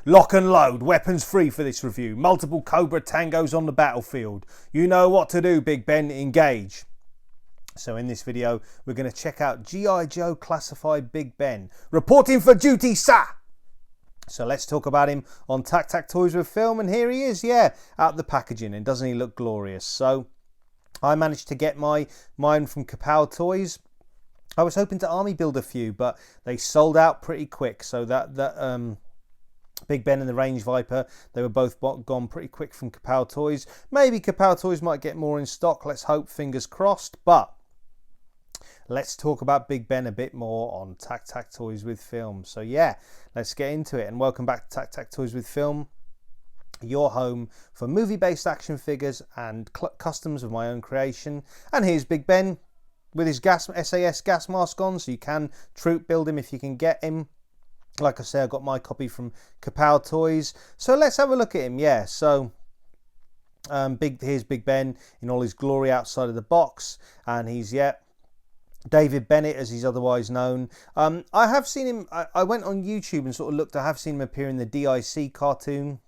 Lock and load, weapons free for this review. Multiple Cobra Tangos on the battlefield. You know what to do, Big Ben, engage. So in this video, we're going to check out G.I. Joe Classified Big Ben. Reporting for duty, sir! So let's talk about him on TAKTAK Toys With Film, and here he is, yeah, out of the packaging, and doesn't he look glorious? So I managed to get mine from Cobra Toys. I was hoping to army build a few, but they sold out pretty quick, so that Big Ben and the Range Viper, they were both gone pretty quick from Cobra Toys. Maybe Cobra Toys might get more in stock, let's hope, fingers crossed, but let's talk about Big Ben a bit more on TAKTAK Toys With Film. So yeah, let's get into it, and welcome back to TAKTAK Toys With Film, your home for movie-based action figures and customs of my own creation. And here's Big Ben with his SAS gas mask on, so you can troop build him if you can get him. Like I say, I got my copy from Cobra Toys. So let's have a look at him. Yeah, so here's Big Ben in all his glory outside of the box, and he's, yeah, David Bennett, as he's otherwise known. I have seen him, I went on YouTube and sort of looked, I have seen him appear in the DIC cartoon.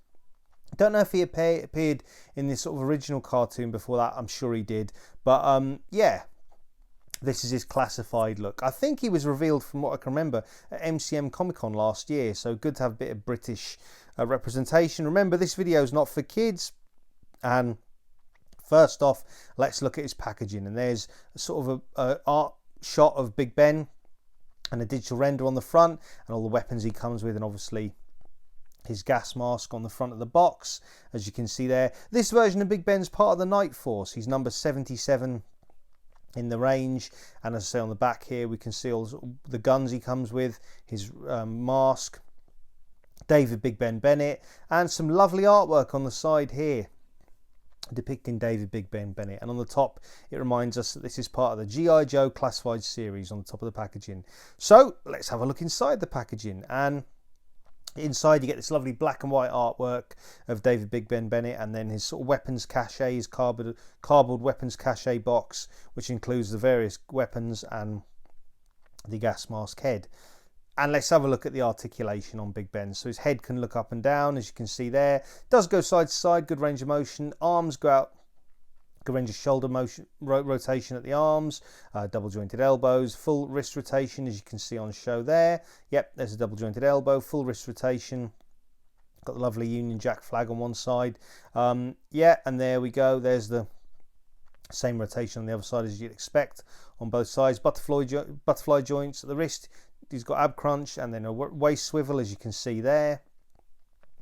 Don't know if he appeared in this sort of original cartoon before that, I'm sure he did. But yeah, this is his classified look. I think he was revealed, from what I can remember, at MCM Comic Con last year, so good to have a bit of British representation. Remember, this video is not for kids, and first off, let's look at his packaging. And there's a sort of a art shot of Big Ben and a digital render on the front and all the weapons he comes with, and obviously his gas mask on the front of the box, as you can see there. This version of Big Ben's part of the Night Force. He's number 77 in the range, and as I say, on the back here we can see all the guns he comes with, his mask, David Big Ben Bennett, and some lovely artwork on the side here depicting David Big Ben Bennett. And on the top it reminds us that this is part of the G.I. Joe Classified series on the top of the packaging. So let's have a look inside the packaging, and inside you get this lovely black and white artwork of David Big Ben Bennett, and then his sort of weapons cache, his cardboard weapons cache box, which includes the various weapons and the gas mask head. And let's have a look at the articulation on Big Ben. So his head can look up and down, as you can see there. Does go side to side, good range of motion. Arms go out, good range of shoulder motion, rotation at the arms. Double jointed elbows, full wrist rotation, as you can see on show there. Yep, there's a double jointed elbow, full wrist rotation. Got the lovely Union Jack flag on one side. Yeah, and there we go. There's the same rotation on the other side as you'd expect on both sides. Butterfly joints at the wrist. He's got ab crunch and then a waist swivel, as you can see there.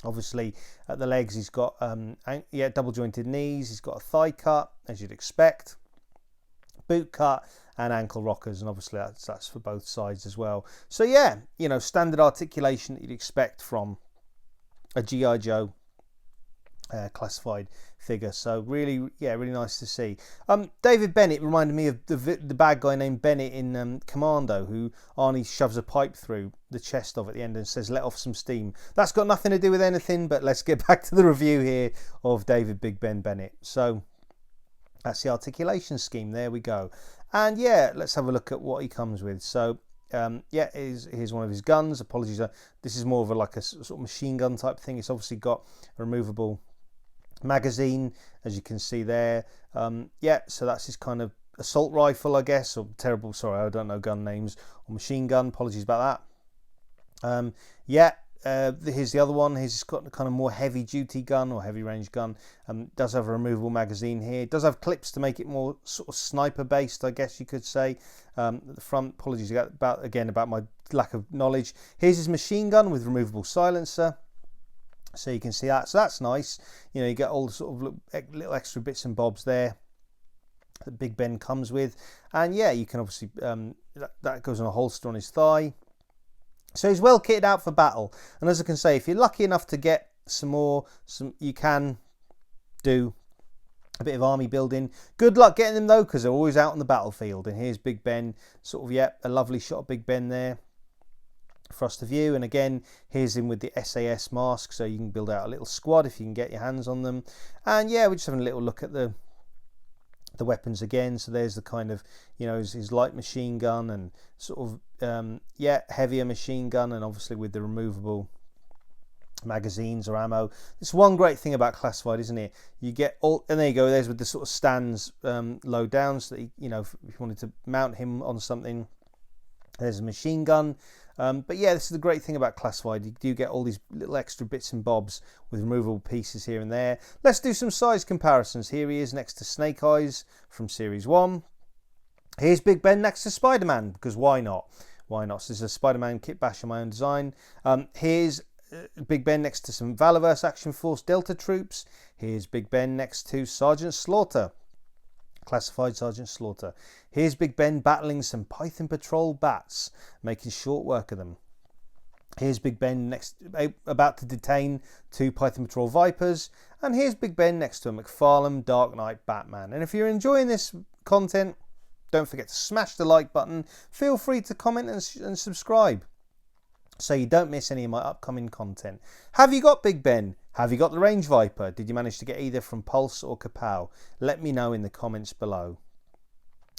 Obviously at the legs he's got double jointed knees. He's got a thigh cut, as you'd expect, boot cut and ankle rockers, and obviously that's for both sides as well. So yeah, you know, standard articulation that you'd expect from a G.I. Joe classified figure. So really, yeah, really nice to see. David Bennett reminded me of the bad guy named Bennett in Commando, who Arnie shoves a pipe through the chest of at the end and says, "Let off some steam." That's got nothing to do with anything, but let's get back to the review here of David Big Ben Bennett. So that's the articulation scheme. There we go. And yeah, let's have a look at what he comes with. So yeah, here's one of his guns. Apologies, this is more of like a sort of machine gun type thing. It's obviously got a removable magazine, as you can see there. Yeah, so that's his kind of assault rifle, I guess, or terrible, sorry, I don't know gun names, or machine gun, apologies about that. Yeah, here's the other one. He's got a kind of more heavy duty gun or heavy range gun. Does have a removable magazine here. It does have clips to make it more sort of sniper based, I guess you could say. At the front, apologies about my lack of knowledge. Here's his machine gun with removable silencer, so you can see that. So that's nice. You know, you get all the sort of little extra bits and bobs there that Big Ben comes with. And yeah, you can obviously that goes on a holster on his thigh. So he's well kitted out for battle. And as I can say, if you're lucky enough to get some you can do a bit of army building. Good luck getting them though, because they're always out on the battlefield. And here's Big Ben, sort of, yeah, a lovely shot of Big Ben there for us to view. And again, here's him with the SAS mask, so you can build out a little squad if you can get your hands on them. And yeah, we're just having a little look at the weapons again. So there's the kind of, you know, his light machine gun and sort of yeah, heavier machine gun, and obviously with the removable magazines or ammo. It's one great thing about classified, isn't it? You get all, and there you go, there's with the sort of stands low down, so that, you know, if you wanted to mount him on something. There's a machine gun. But yeah, this is the great thing about classified. You do get all these little extra bits and bobs with removable pieces here and there. Let's do some size comparisons. Here he is next to Snake Eyes from Series 1. Here's Big Ben next to Spider-Man, because why not? Why not? So this is a Spider-Man kit bash of my own design. Here's Big Ben next to some Valaverse Action Force Delta troops. Here's Big Ben next to Sergeant Slaughter. Classified Sergeant Slaughter. Here's Big Ben battling some Python Patrol bats, making short work of them. Here's Big Ben next, about to detain 2 Python Patrol Vipers. And here's Big Ben next to a McFarlane Dark Knight Batman. And if you're enjoying this content, don't forget to smash the like button. Feel free to comment and subscribe, so you don't miss any of my upcoming content. Have you got Big Ben? Have you got the Range Viper? Did you manage to get either from Pulse or Kapow? Let me know in the comments below.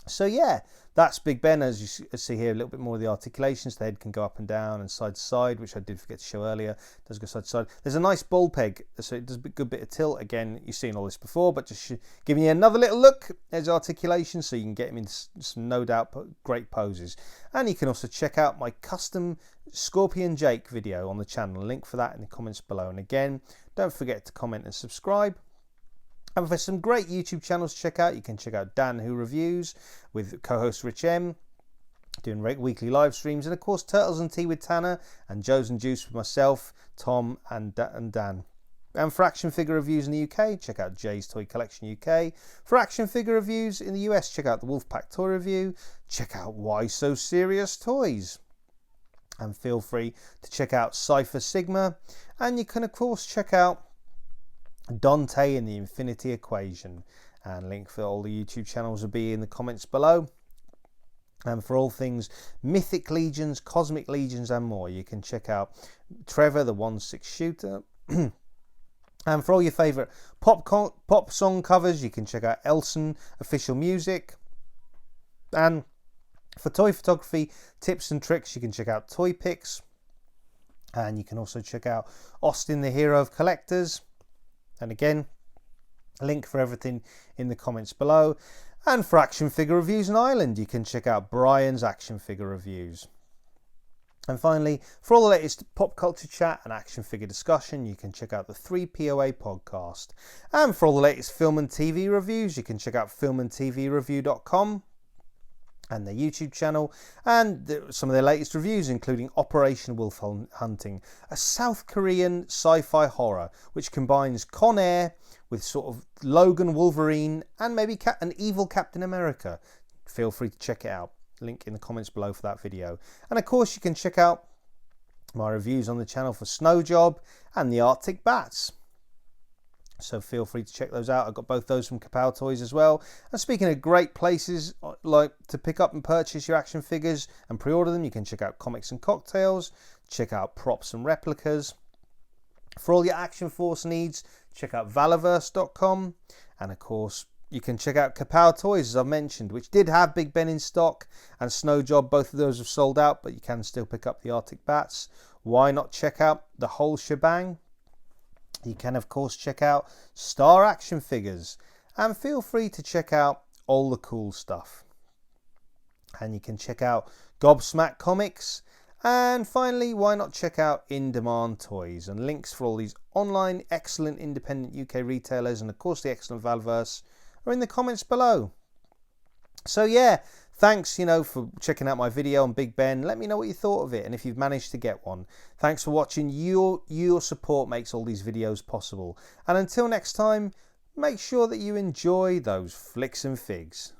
So yeah, that's Big Ben. As you see here, a little bit more of the articulations. The head can go up and down and side to side, which I did forget to show earlier. It does go side to side. There's a nice ball peg, so it does a good bit of tilt. Again, you've seen all this before, but just giving you another little look at articulation, so you can get him in some no doubt great poses. And you can also check out my custom Scorpion Jake video on the channel. Link for that in the comments below. And again, don't forget to comment and subscribe. And for some great YouTube channels to check out, you can check out Dan Who Reviews with co-host Rich M, doing weekly live streams, and of course Turtles and Tea with Tanner, and Joe's and Juice with myself, Tom and Dan. And for action figure reviews in the UK, check out Jay's Toy Collection UK. For action figure reviews in the US, check out the Wolfpack Toy Review. Check out Why So Serious Toys. And feel free to check out Cypher Sigma. And you can of course check out Dante and the Infinity Equation, and link for all the YouTube channels will be in the comments below. And for all things Mythic Legions, Cosmic Legions and more, you can check out Trevor the 1/6 shooter. And for all your favourite pop song covers, you can check out Elson Official Music. And for toy photography tips and tricks, you can check out Toy Pics. And you can also check out Austin the Hero of Collectors. And again, link for everything in the comments below. And for action figure reviews in Ireland, you can check out Brian's action figure reviews. And finally, for all the latest pop culture chat and action figure discussion, you can check out the 3POA podcast. And for all the latest film and TV reviews, you can check out filmandtvreview.com and their YouTube channel, and some of their latest reviews, including Operation Wolf Hunting, a South Korean sci-fi horror which combines Con Air with sort of Logan Wolverine and maybe an evil Captain America. Feel free to check it out. Link in the comments below for that video. And of course, you can check out my reviews on the channel for Snow Job and the Arctic Bats. So feel free to check those out. I've got both those from Kapow Toys as well. And speaking of great places like to pick up and purchase your action figures and pre-order them, you can check out Comics and Cocktails, check out Props and Replicas. For all your Action Force needs, check out Valaverse.com. And of course, you can check out Kapow Toys, as I've mentioned, which did have Big Ben in stock, and Snow Job. Both of those have sold out, but you can still pick up the Arctic Bats. Why not check out the whole shebang? You can, of course, check out Star Action Figures, and feel free to check out all the cool stuff. And you can check out Gobsmack Comics, and finally, why not check out In Demand Toys? And links for all these online excellent independent UK retailers, and of course the excellent Valverse, are in the comments below. So yeah, thanks, for checking out my video on Big Ben. Let me know what you thought of it, and if you've managed to get one. Thanks for watching. Your support makes all these videos possible. And until next time, make sure that you enjoy those flicks and figs.